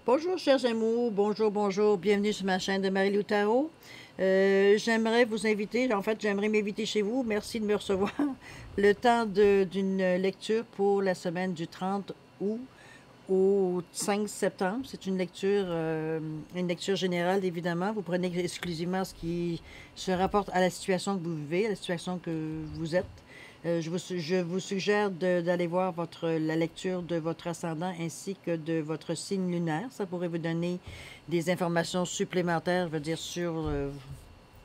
Bonjour chers amours, bonjour, bonjour, bienvenue sur ma chaîne de Marie-Lou Tarot. J'aimerais vous inviter, en fait j'aimerais m'inviter chez vous, merci de me recevoir, le temps d'une lecture pour la semaine du 30 août au 5 septembre. C'est une lecture générale évidemment, vous prenez exclusivement ce qui se rapporte à la situation que vous vivez, à la situation que vous êtes. Je vous suggère d'aller voir la lecture de votre ascendant ainsi que de votre signe lunaire. Ça pourrait vous donner des informations supplémentaires, je veux dire, sur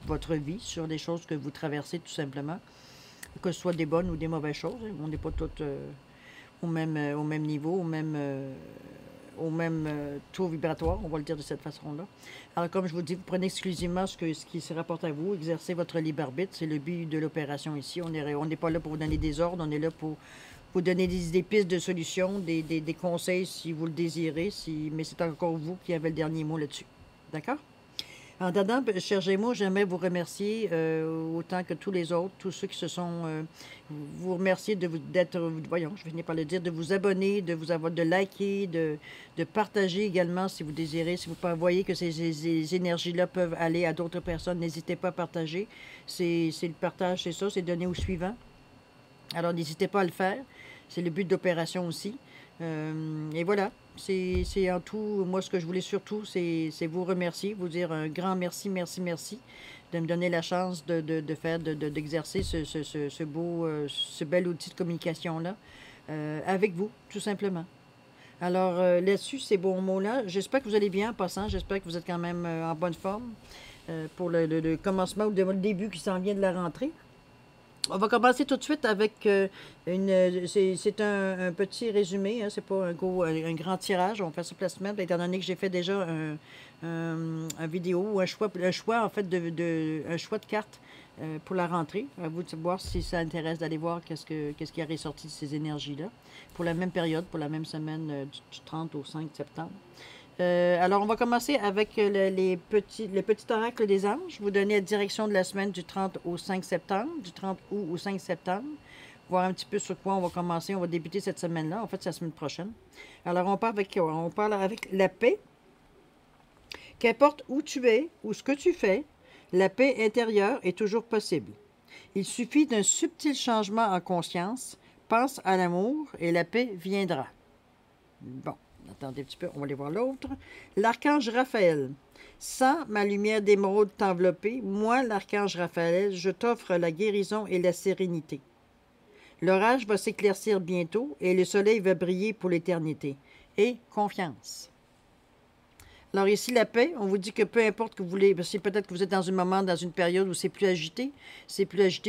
votre vie, sur les choses que vous traversez tout simplement, que ce soit des bonnes ou des mauvaises choses. On n'est pas toutes au même niveau, au même taux vibratoire, on va le dire de cette façon-là. Alors, comme je vous dis, vous prenez exclusivement ce qui se rapporte à vous, exercez votre libre arbitre, c'est le but de l'opération ici. On n'est pas là pour vous donner des ordres, on est là pour vous donner des pistes de solutions, des conseils si vous le désirez, mais c'est encore vous qui avez le dernier mot là-dessus. D'accord? En attendant, chers Gémeaux, j'aimerais vous remercier autant que tous les autres, tous ceux qui se sont... vous remercier voyons, je finis par le dire, de vous abonner, de liker, de partager également si vous désirez. Si vous voyez que ces énergies-là peuvent aller à d'autres personnes, n'hésitez pas à partager. C'est le partage, c'est ça, c'est donner au suivant. Alors, n'hésitez pas à le faire. C'est le but de l'opération aussi. Et voilà, c'est en tout, moi ce que je voulais surtout, c'est vous remercier, vous dire un grand merci, merci, merci, de me donner la chance d'exercer ce bel outil de communication-là avec vous, tout simplement. Alors là-dessus, ces bons mots-là, j'espère que vous allez bien en passant, j'espère que vous êtes quand même en bonne forme pour le commencement ou le début qui s'en vient de la rentrée. On va commencer tout de suite avec c'est un petit résumé, hein, c'est pas un grand tirage. On fait ça pour la semaine, étant donné que j'ai fait déjà un vidéo ou un choix en fait un choix de cartes pour la rentrée. À vous de voir si ça intéresse d'aller voir qu'est-ce qui a ressorti de ces énergies-là pour la même période, pour la même semaine du 30 au 5 septembre. Alors, on va commencer avec le petit oracle des anges. Vous donner la direction de la semaine du 30 au 5 septembre, du 30 août au 5 septembre. Voir un petit peu sur quoi on va commencer. On va débuter cette semaine-là. En fait, c'est la semaine prochaine. Alors, on parle avec quoi? On parle avec la paix. Qu'importe où tu es ou ce que tu fais, la paix intérieure est toujours possible. Il suffit d'un subtil changement en conscience. Pense à l'amour et la paix viendra. Bon. Attendez un petit peu, on va aller voir l'autre. L'archange Raphaël. Sans ma lumière d'émeraude t'envelopper, moi, l'archange Raphaël, je t'offre la guérison et la sérénité. L'orage va s'éclaircir bientôt et le soleil va briller pour l'éternité. Et confiance. Alors ici, la paix, on vous dit que peu importe que vous voulez, parce que peut-être que vous êtes dans un moment, dans une période où c'est plus agité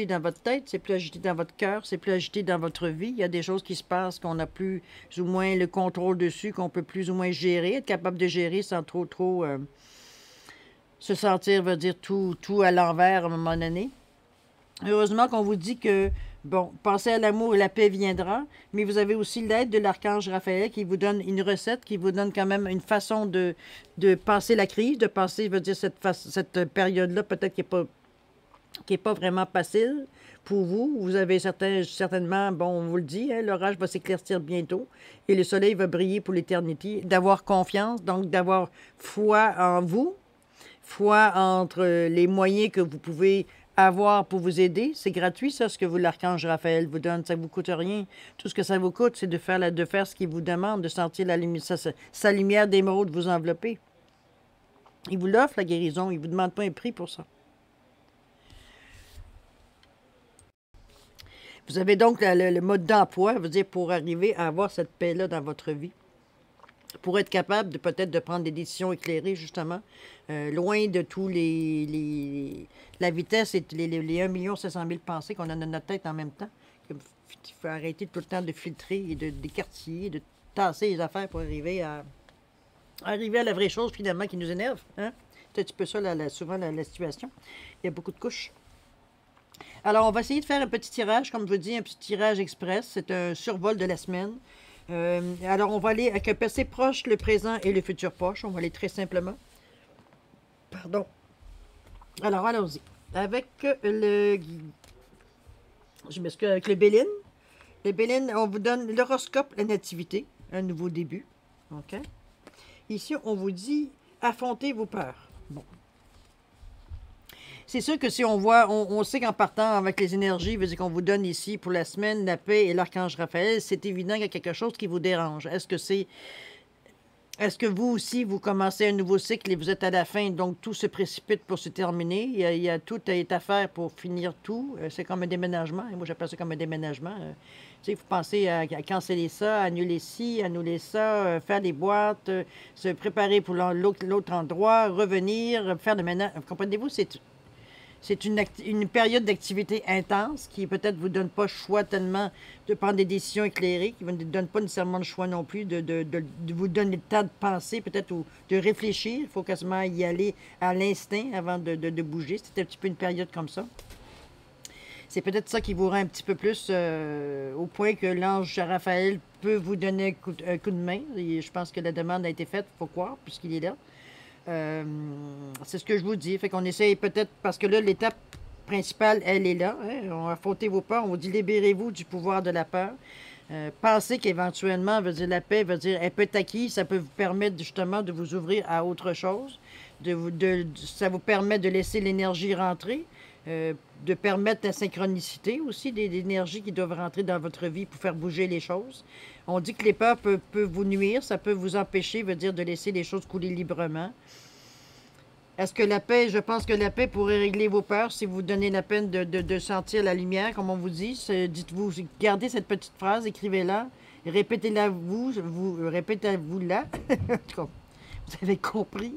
dans votre tête, c'est plus agité dans votre cœur, c'est plus agité dans votre vie. Il y a des choses qui se passent qu'on a plus ou moins le contrôle dessus, qu'on peut plus ou moins gérer, être capable de gérer sans trop se sentir, veut dire, tout à l'envers à un moment donné. Heureusement qu'on vous dit que, bon, pensez à l'amour et la paix viendra, mais vous avez aussi l'aide de l'archange Raphaël qui vous donne une recette, qui vous donne quand même une façon de passer la crise, de passer, veut dire, cette période-là, peut-être qui est pas vraiment facile pour vous. Vous avez certainement, bon, on vous le dit, hein, l'orage va s'éclaircir bientôt et le soleil va briller pour l'éternité. D'avoir confiance, donc d'avoir foi en vous, foi entre les moyens que vous pouvez avoir pour vous aider. C'est gratuit, ça, ce que l'archange Raphaël vous donne. Ça ne vous coûte rien. Tout ce que ça vous coûte, c'est de faire ce qu'il vous demande, de sentir sa lumière d'émeraude vous envelopper. Il vous l'offre, la guérison. Il ne vous demande pas un prix pour ça. Vous avez donc le mode d'emploi, veut dire, pour arriver à avoir cette paix-là dans votre vie. Pour être capable de peut-être de prendre des décisions éclairées, justement, loin de tous la vitesse et les 1 500 000 pensées qu'on a dans notre tête en même temps. Il faut arrêter tout le temps de filtrer et d'écartiller, de tasser les affaires pour arriver à la vraie chose, finalement, qui nous énerve. Hein? C'est un petit peu ça, souvent, la situation. Il y a beaucoup de couches. Alors, on va essayer de faire un petit tirage, comme je vous dis, un petit tirage express. C'est un survol de la semaine. Alors, on va aller avec un passé proche, le présent et le futur proche. On va aller très simplement. Pardon. Alors, allons-y. Avec je m'excuse, avec le Béline. Le Béline, on vous donne l'horoscope, la nativité, un nouveau début. OK? Ici, on vous dit, affrontez vos peurs. Bon. C'est sûr que si on voit, on sait qu'en partant avec les énergies, veut dire qu'on vous donne ici pour la semaine, la paix et l'archange Raphaël, c'est évident qu'il y a quelque chose qui vous dérange. Est-ce que vous aussi, vous commencez un nouveau cycle et vous êtes à la fin, donc tout se précipite pour se terminer? Tout est à faire pour finir tout. C'est comme un déménagement. Moi, j'appelle ça comme un déménagement. Tu sais, vous pensez à canceller ça, annuler ci, annuler ça, faire des boîtes, se préparer pour l'autre endroit, revenir, faire le ménage. Comprenez-vous? C'est une période d'activité intense qui peut-être vous donne pas le choix tellement de prendre des décisions éclairées, qui ne vous donne pas nécessairement le choix non plus de vous donner le temps de penser peut-être ou de réfléchir. Il faut quasiment y aller à l'instinct avant de bouger. C'est un petit peu une période comme ça. C'est peut-être ça qui vous rend un petit peu plus au point que l'ange Raphaël peut vous donner un coup de main. Et je pense que la demande a été faite, il faut croire, puisqu'il est là. C'est ce que je vous dis. Fait qu'on essaye peut-être, parce que là, l'étape principale, elle est là. Hein? On a affronté vos peurs. On vous dit libérez-vous du pouvoir de la peur. Pensez qu'éventuellement, veut dire la paix, veut dire elle peut être acquise. Ça peut vous permettre justement de vous ouvrir à autre chose. Ça vous permet de laisser l'énergie rentrer. De permettre la synchronicité aussi, des énergies qui doivent rentrer dans votre vie pour faire bouger les choses. On dit que les peurs peuvent vous nuire, ça peut vous empêcher, veut dire de laisser les choses couler librement. Est-ce que la paix, je pense que la paix pourrait régler vos peurs si vous vous donnez la peine de sentir la lumière, comme on vous dit. Dites-vous, gardez cette petite phrase, écrivez-la, répétez-la répétez-vous-la. Vous avez compris.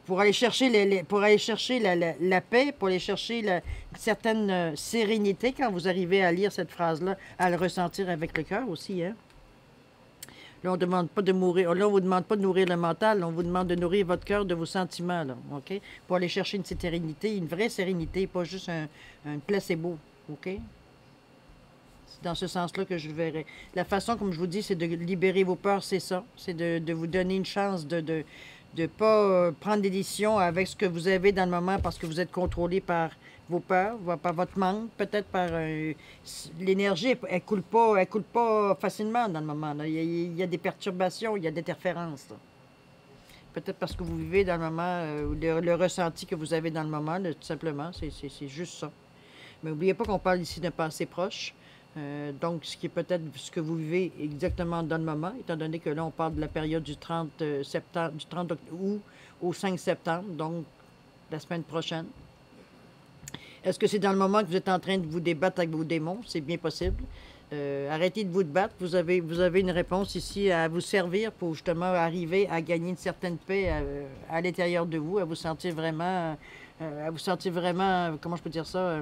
Pour aller chercher, pour aller chercher la paix, pour aller chercher une certaine sérénité quand vous arrivez à lire cette phrase-là, à le ressentir avec le cœur aussi. Hein? Là, on ne demande pas de mourir. Là, on vous demande pas de nourrir le mental. On vous demande de nourrir votre cœur de vos sentiments. Là, OK? Pour aller chercher une sérénité, une vraie sérénité, pas juste un placebo. OK? C'est dans ce sens-là que je verrai. La façon, comme je vous dis, c'est de libérer vos peurs, c'est ça. C'est de vous donner une chance de ne pas prendre des décisions avec ce que vous avez dans le moment parce que vous êtes contrôlé par vos peurs, par votre manque, peut-être par l'énergie, elle coule pas facilement dans le moment. Là. Il y a des perturbations, il y a des interférences. Peut-être parce que vous vivez dans le moment, le ressenti que vous avez dans le moment, là, tout simplement, c'est juste ça. Mais n'oubliez pas qu'on parle ici d'un passé proche. Donc, ce qui est peut-être ce que vous vivez exactement dans le moment, étant donné que là, on parle de la période du 30 septembre, du 30 août au 5 septembre, donc la semaine prochaine. Est-ce que c'est dans le moment que vous êtes en train de vous débattre avec vos démons? C'est bien possible. Arrêtez de vous battre. Vous avez une réponse ici à vous servir pour justement arriver à gagner une certaine paix à l'intérieur de vous, à vous sentir vraiment, comment je peux dire ça?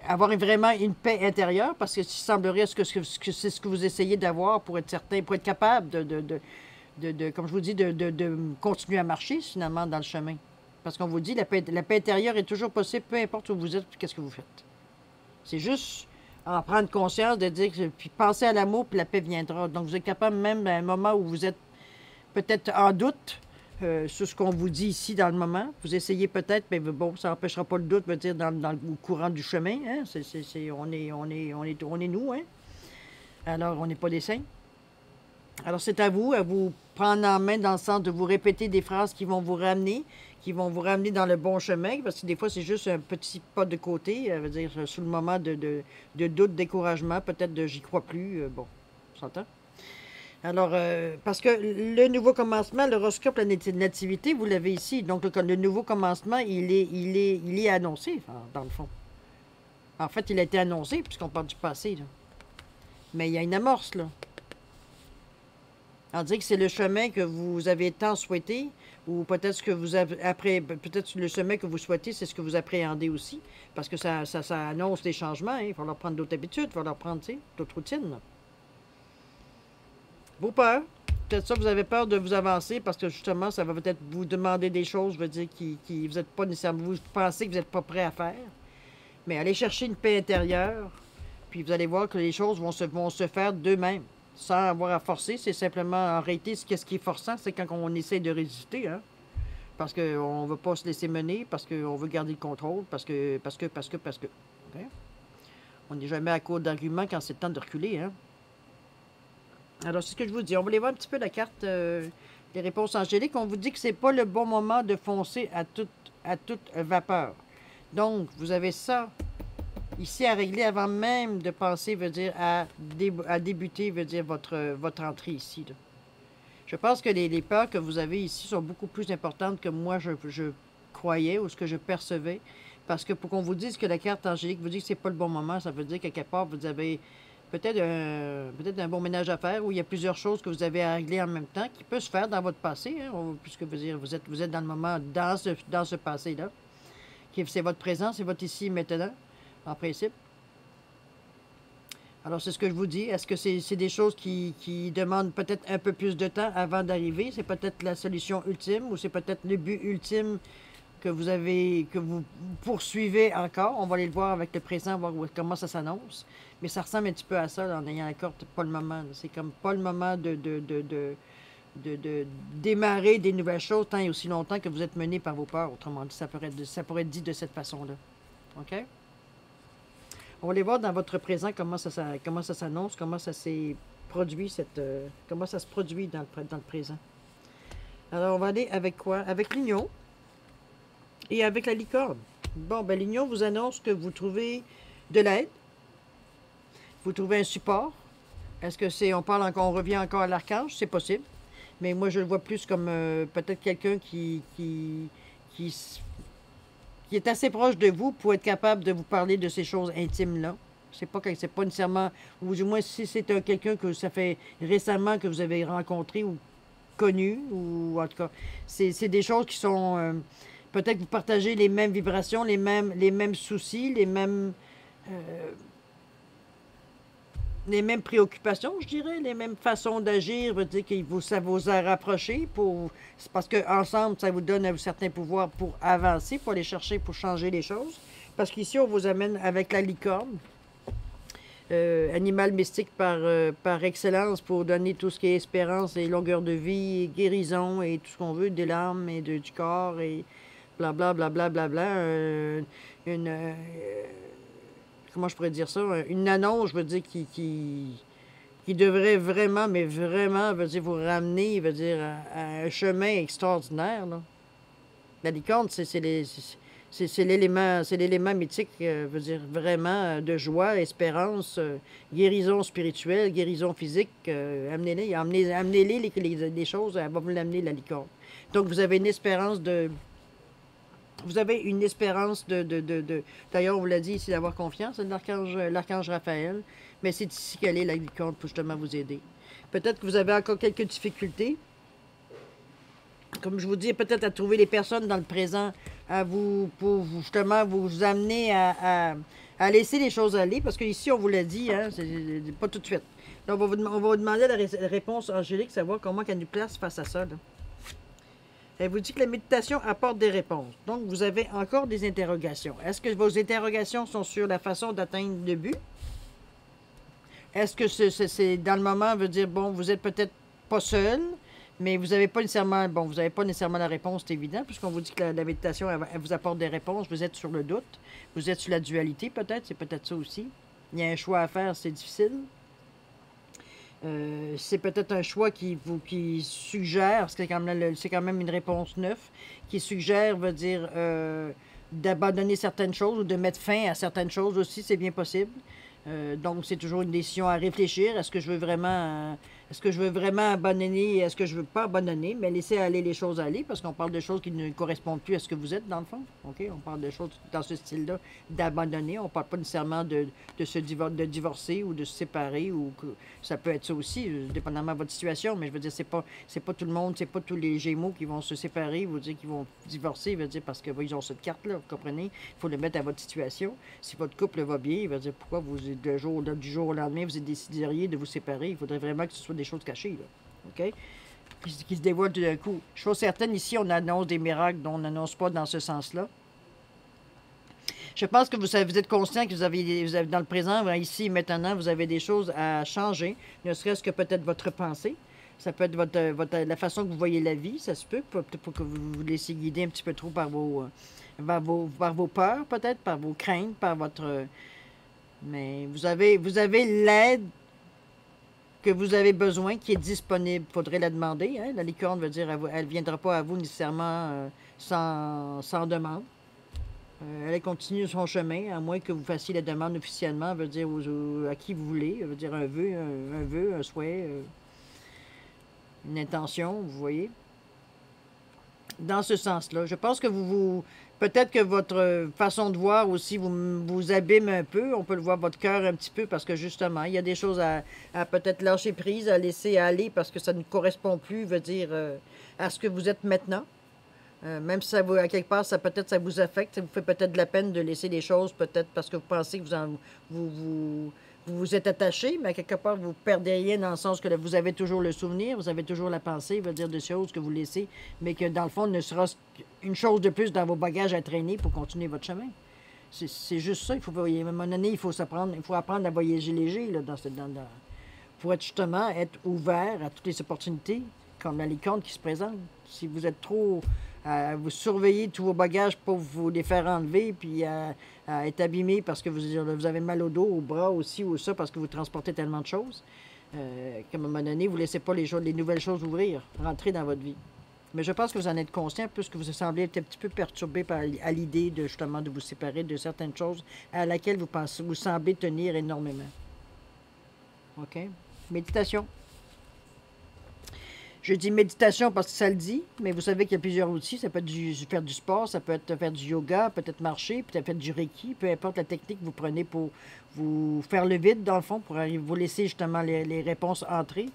Avoir vraiment une paix intérieure, parce que il semblerait que c'est ce que vous essayez d'avoir pour être certain, pour être capable comme je vous dis, de continuer à marcher finalement dans le chemin. Parce qu'on vous dit, la paix intérieure est toujours possible, peu importe où vous êtes, qu'est-ce que vous faites. C'est juste en prendre conscience, de dire, puis penser à l'amour, puis la paix viendra. Donc vous êtes capable, même à un moment où vous êtes peut-être en doute, sur ce qu'on vous dit ici dans le moment. Vous essayez peut-être, mais bon, ça n'empêchera pas le doute, veut dire, au courant du chemin. Hein? On est nous, hein? Alors, on n'est pas des saints. Alors, c'est à vous prendre en main dans le sens de vous répéter des phrases qui vont vous ramener dans le bon chemin, parce que des fois, c'est juste un petit pas de côté, veut dire, sous le moment de doute, découragement, peut-être de j'y crois plus, bon, on s'entend? Alors, parce que le nouveau commencement, l'horoscope, la nativité, vous l'avez ici. Donc, le nouveau commencement, il est annoncé, dans le fond. En fait, il a été annoncé, puisqu'on parle du passé, là. Mais il y a une amorce, là. On dit que c'est le chemin que vous avez tant souhaité, ou peut-être que vous avez peut-être le chemin que vous souhaitez, c'est ce que vous appréhendez aussi. Parce que ça annonce des changements, hein. Il va falloir prendre d'autres habitudes, il va falloir prendre, tu sais, d'autres routines, là. Vos peurs. Peut-être ça, vous avez peur de vous avancer parce que justement, ça va peut-être vous demander des choses, je veux dire, qui vous n'êtes pas nécessairement, vous pensez que vous n'êtes pas prêt à faire. Mais allez chercher une paix intérieure, puis vous allez voir que les choses vont se faire d'eux-mêmes, sans avoir à forcer. C'est simplement arrêter ce qui est forçant, c'est quand on essaie de résister, hein. Parce qu'on ne veut pas se laisser mener, parce qu'on veut garder le contrôle, parce que. Okay? On n'est jamais à court d'arguments quand c'est le temps de reculer, hein. Alors, c'est ce que je vous dis. On va aller voir un petit peu la carte des réponses angéliques. On vous dit que c'est pas le bon moment de foncer à toute vapeur. Donc, vous avez ça ici à régler avant même de penser, veut dire, à débuter, veut dire, votre entrée ici, là. Je pense que les peurs que vous avez ici sont beaucoup plus importantes que moi, je croyais ou ce que je percevais. Parce que pour qu'on vous dise que la carte angélique vous dit que c'est pas le bon moment, ça veut dire qu'à quelque part, vous avez peut-être un bon ménage à faire où il y a plusieurs choses que vous avez à régler en même temps qui peut se faire dans votre passé, hein, puisque vous êtes dans le moment, dans ce passé-là. C'est votre présent, c'est votre ici et maintenant, en principe. Alors, c'est ce que je vous dis. Est-ce que c'est des choses qui demandent peut-être un peu plus de temps avant d'arriver? C'est peut-être la solution ultime ou c'est peut-être le but ultime que vous poursuivez encore. On va aller le voir avec le présent, voir comment ça s'annonce. Mais ça ressemble un petit peu à ça, là, en ayant la carte, pas le moment. C'est comme pas le moment de démarrer des nouvelles choses tant et aussi longtemps que vous êtes mené par vos peurs. Autrement dit, ça pourrait être dit de cette façon-là. OK? On va aller voir dans votre présent comment ça s'annonce, comment ça s'est produit, comment ça se produit dans le présent. Alors, on va aller avec quoi? Avec l'union et avec la licorne. Bon, ben l'union vous annonce que vous trouvez de l'aide, vous trouvez un support. Est-ce que c'est, on revient encore à l'archange? C'est possible. Mais moi, je le vois plus comme peut-être quelqu'un qui est assez proche de vous pour être capable de vous parler de ces choses intimes-là. C'est pas nécessairement, ou du moins si c'est quelqu'un que ça fait récemment que vous avez rencontré ou connu, ou en tout cas, c'est des choses qui sont, peut-être que vous partagez les mêmes vibrations, les mêmes soucis, les mêmes préoccupations, je dirais, les mêmes façons d'agir, veut dire que ça vous a rapproché c'est parce qu'ensemble, ça vous donne un certain pouvoir pour avancer, pour aller chercher, pour changer les choses. Parce qu'ici, on vous amène avec la licorne, animal mystique par excellence pour donner tout ce qui est espérance et longueur de vie, guérison et tout ce qu'on veut, des larmes et du corps et blablabla, comment je pourrais dire ça? Une annonce, je veux dire, qui devrait vraiment, mais vraiment, veut dire, vous ramener, veut dire, à un chemin extraordinaire, là. La licorne, c'est l'élément mythique, veut dire, vraiment, de joie, espérance, guérison spirituelle, guérison physique. Amenez-les les choses, elle va vous l'amener, la licorne. Donc, vous avez une espérance de... Vous avez une espérance d'ailleurs, on vous l'a dit ici, d'avoir confiance, c'est l'archange Raphaël, mais c'est ici qu'elle est, la licorne, pour justement vous aider. Peut-être que vous avez encore quelques difficultés, comme je vous dis, peut-être à trouver les personnes dans le présent pour justement vous amener à laisser les choses aller, parce qu'ici, on vous l'a dit, hein, c'est pas tout de suite. Donc, on va vous demander la réponse angélique, savoir comment qu'elle nous place face à ça, là. Elle vous dit que la méditation apporte des réponses. Donc, vous avez encore des interrogations. Est-ce que vos interrogations sont sur la façon d'atteindre le but? Est-ce que c'est dans le moment, veut dire, bon, vous êtes peut-être pas seul, mais vous n'avez pas nécessairement, bon, vous n'avez pas nécessairement la réponse, c'est évident, puisqu'on vous dit que la méditation, elle vous apporte des réponses. Vous êtes sur le doute. Vous êtes sur la dualité, peut-être. C'est peut-être ça aussi. Il y a un choix à faire, c'est difficile. C'est peut-être un choix qui suggère, parce que c'est quand même une réponse neuve, qui suggère, veut dire, d'abandonner certaines choses ou de mettre fin à certaines choses aussi, c'est bien possible. Donc, c'est toujours une décision à réfléchir. Est-ce que je veux vraiment abandonner? Est-ce que je veux pas abandonner? Mais laisser aller les choses aller, parce qu'on parle de choses qui ne correspondent plus à ce que vous êtes, dans le fond. OK? On parle de choses dans ce style-là, d'abandonner. On parle pas nécessairement de divorcer ou de se séparer, ou que ça peut être ça aussi, dépendamment de votre situation. Mais je veux dire, c'est pas tout le monde, c'est pas tous les Gémeaux qui vont se séparer, vous dire qu'ils vont divorcer, veut dire, parce qu'ils ont cette carte-là, vous comprenez? Il faut le mettre à votre situation. Si votre couple va bien, il va dire pourquoi du jour au lendemain, vous décideriez de vous séparer. Il faudrait vraiment que ce soit des choses cachées, là. OK? Qui se dévoilent tout d'un coup. Chose certaine, ici, on annonce des miracles dont on n'annonce pas dans ce sens-là. Je pense que vous êtes conscient que vous avez dans le présent, ici et maintenant, vous avez des choses à changer, ne serait-ce que peut-être votre pensée. Ça peut être la façon que vous voyez la vie, ça se peut, peut-être pour que vous vous laissiez guider un petit peu trop par vos peurs, peut-être, par vos craintes, par votre... Mais vous avez l'aide que vous avez besoin, qui est disponible. Il faudrait la demander. Hein? La licorne veut dire, elle ne viendra pas à vous nécessairement sans demande. Elle continue son chemin, à moins que vous fassiez la demande officiellement, veut dire à qui vous voulez, veut dire un vœu, un souhait, une intention, vous voyez. Dans ce sens-là. Je pense que peut-être que votre façon de voir aussi vous abîme un peu. On peut le voir, votre cœur un petit peu, parce que justement, il y a des choses à peut-être lâcher prise, à laisser aller, parce que ça ne correspond plus, veut dire, à ce que vous êtes maintenant. Même si ça vous, à quelque part, peut-être ça vous affecte, ça vous fait peut-être de la peine de laisser les choses, peut-être parce que vous pensez que vous êtes attaché, mais à quelque part, vous perdez rien dans le sens que vous avez toujours le souvenir, vous avez toujours la pensée, veut dire des choses que vous laissez, mais que dans le fond, ne sera une chose de plus dans vos bagages à traîner pour continuer votre chemin. C'est juste ça. À un moment donné, il faut apprendre à voyager léger là, pour justement être ouvert à toutes les opportunités, comme la licorne qui se présente. Si vous êtes trop vous surveillez tous vos bagages pour vous les faire enlever, puis à être abîmé parce que vous avez mal au dos, au bras aussi, ou ça, parce que vous transportez tellement de choses, qu'à un moment donné, vous ne laissez pas les nouvelles choses ouvrir, rentrer dans votre vie. Mais je pense que vous en êtes conscient, puisque vous semblez être un petit peu perturbé à l'idée de justement de vous séparer de certaines choses à laquelle vous semblez tenir énormément. OK? Méditation. Je dis méditation parce que ça le dit, mais vous savez qu'il y a plusieurs outils. Ça peut être faire du sport, ça peut être faire du yoga, peut-être marcher, peut-être faire du reiki, peu importe la technique que vous prenez pour vous faire le vide, dans le fond, pour vous laisser justement les réponses entrer.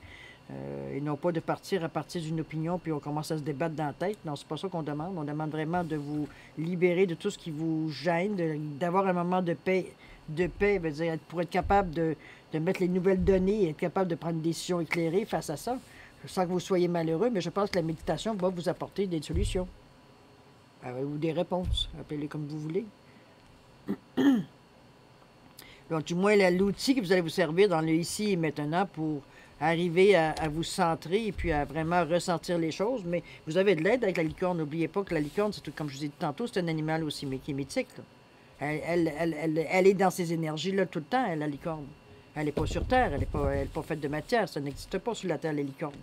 Et non pas de partir à partir d'une opinion, puis on commence à se débattre dans la tête. Non, c'est pas ça qu'on demande. On demande vraiment de vous libérer de tout ce qui vous gêne, d'avoir un moment de paix, veut dire, pour être capable de mettre les nouvelles données et être capable de prendre une décision éclairée face à ça. Sans que vous soyez malheureux, mais je pense que la méditation va vous apporter des solutions. Ou des réponses, appelez-les comme vous voulez. Donc, du moins, l'outil que vous allez vous servir dans le ici et maintenant pour arriver à vous centrer et puis à vraiment ressentir les choses. Mais vous avez de l'aide avec la licorne. N'oubliez pas que la licorne, c'est tout, comme je vous ai dit tantôt, c'est un animal aussi, mais qui est mythique. Là. Elle est dans ces énergies-là tout le temps, la licorne. Elle n'est pas sur Terre, elle n'est pas faite de matière. Ça n'existe pas sur la Terre, les licornes.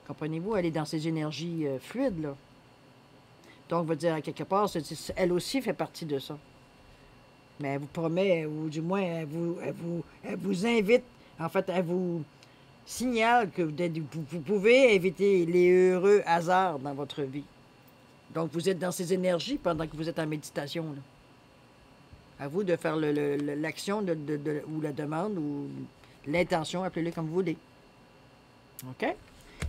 Comprenez-vous? Elle est dans ces énergies fluides, là. Donc, on va dire, à quelque part, elle aussi fait partie de ça. Mais elle vous promet, ou du moins, elle vous invite, en fait, elle vous signale que vous pouvez éviter les heureux hasards dans votre vie. Donc, vous êtes dans ces énergies pendant que vous êtes en méditation, là. À vous de faire l'action ou la demande ou l'intention, appelez-le comme vous voulez. OK?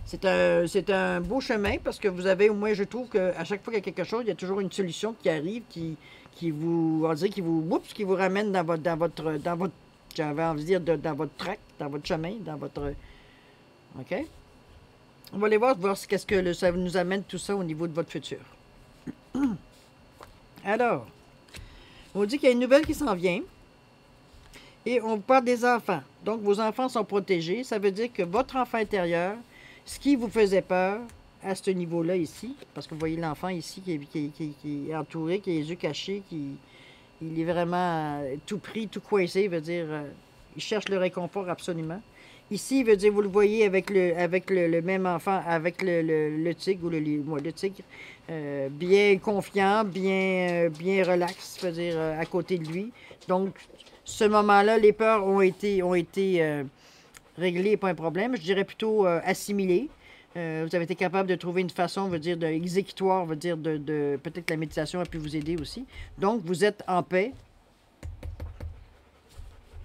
C'est un beau chemin parce que vous avez, moi je trouve qu'à chaque fois qu'il y a quelque chose, il y a toujours une solution qui arrive qui vous ramène dans votre j'avais envie de dire, dans votre track, dans votre chemin, dans votre... OK? On va aller voir qu'est-ce que ça nous amène tout ça au niveau de votre futur. Alors, on dit qu'il y a une nouvelle qui s'en vient. Et on vous parle des enfants. Donc, vos enfants sont protégés. Ça veut dire que votre enfant intérieur, ce qui vous faisait peur à ce niveau-là ici, parce que vous voyez l'enfant ici qui est entouré, qui a les yeux cachés, il est vraiment tout pris, tout coincé, veut dire, il cherche le réconfort absolument. Ici, veut dire, vous le voyez avec le même enfant, avec le tigre, ou le tigre, bien confiant, bien relax, veut dire, à côté de lui. Donc, ce moment-là, les peurs ont été réglées, pas un problème. Je dirais plutôt assimilées. Vous avez été capable de trouver une façon, veut dire, exécutoire, veut dire, peut-être que la méditation a pu vous aider aussi. Donc, vous êtes en paix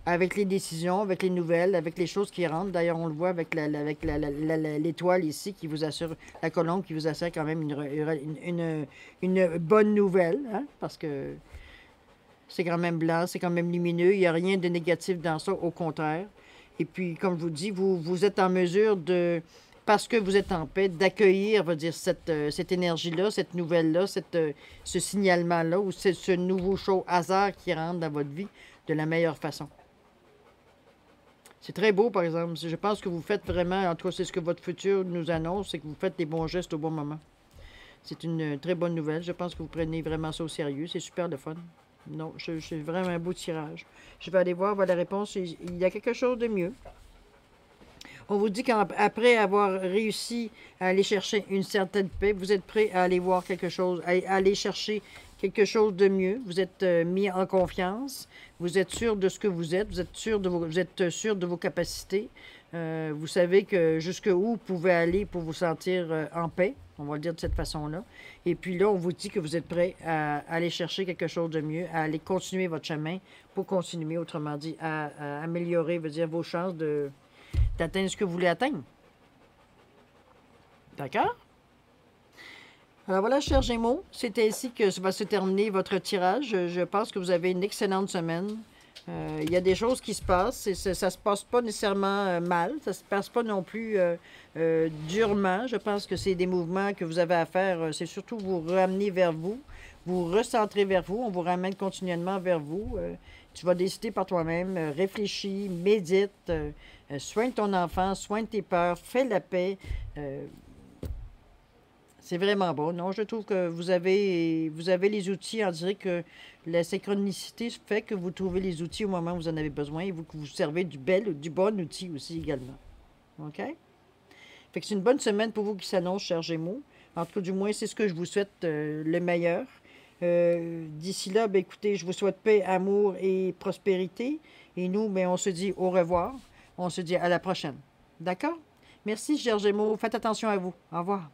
avec les décisions, avec les nouvelles, avec les choses qui rentrent. D'ailleurs, on le voit avec l'étoile ici qui vous assure, la colombe qui vous assure quand même une bonne nouvelle, hein, parce que c'est quand même blanc, c'est quand même lumineux, il n'y a rien de négatif dans ça, au contraire. Et puis, comme je vous dis, vous êtes en mesure de, parce que vous êtes en paix, d'accueillir, va dire, cette énergie-là, cette nouvelle-là, ce signalement-là, ou ce nouveau hasard qui rentre dans votre vie de la meilleure façon. C'est très beau, par exemple. Je pense que vous faites vraiment, en tout cas, c'est ce que votre futur nous annonce, c'est que vous faites les bons gestes au bon moment. C'est une très bonne nouvelle. Je pense que vous prenez vraiment ça au sérieux. C'est super de fun. Non, c'est vraiment un beau tirage. Je vais aller voir la réponse. Il y a quelque chose de mieux. On vous dit qu'après avoir réussi à aller chercher une certaine paix, vous êtes prêt à aller voir quelque chose, à aller chercher quelque chose de mieux. Vous êtes mis en confiance. Vous êtes sûr de ce que vous êtes. Vous êtes sûr de vos capacités. Vous savez que jusqu'où vous pouvez aller pour vous sentir en paix. On va le dire de cette façon-là. Et puis là, on vous dit que vous êtes prêt à aller chercher quelque chose de mieux, à aller continuer votre chemin pour continuer, autrement dit, à améliorer, veut dire, vos chances d'atteindre ce que vous voulez atteindre. D'accord? Alors voilà, chers Gémeaux, c'est ainsi que va se terminer votre tirage. Je pense que vous avez une excellente semaine. Il y a des choses qui se passent et ça ne se passe pas nécessairement mal. Ça ne se passe pas non plus durement. Je pense que c'est des mouvements que vous avez à faire. C'est surtout vous ramener vers vous, vous recentrer vers vous. On vous ramène continuellement vers vous. Tu vas décider par toi-même, réfléchis, médite, soigne ton enfant, soigne tes peurs, fais la paix. C'est vraiment bon. Non, je trouve que vous avez les outils. On dirait que la synchronicité fait que vous trouvez les outils au moment où vous en avez besoin et que vous servez du bon outil aussi également. OK? Fait que c'est une bonne semaine pour vous qui s'annonce, chers Gémeaux. En tout cas, du moins, c'est ce que je vous souhaite le meilleur. D'ici là, ben, écoutez, je vous souhaite paix, amour et prospérité. Et nous, ben, on se dit au revoir. On se dit à la prochaine. D'accord? Merci, chers Gémeaux. Faites attention à vous. Au revoir.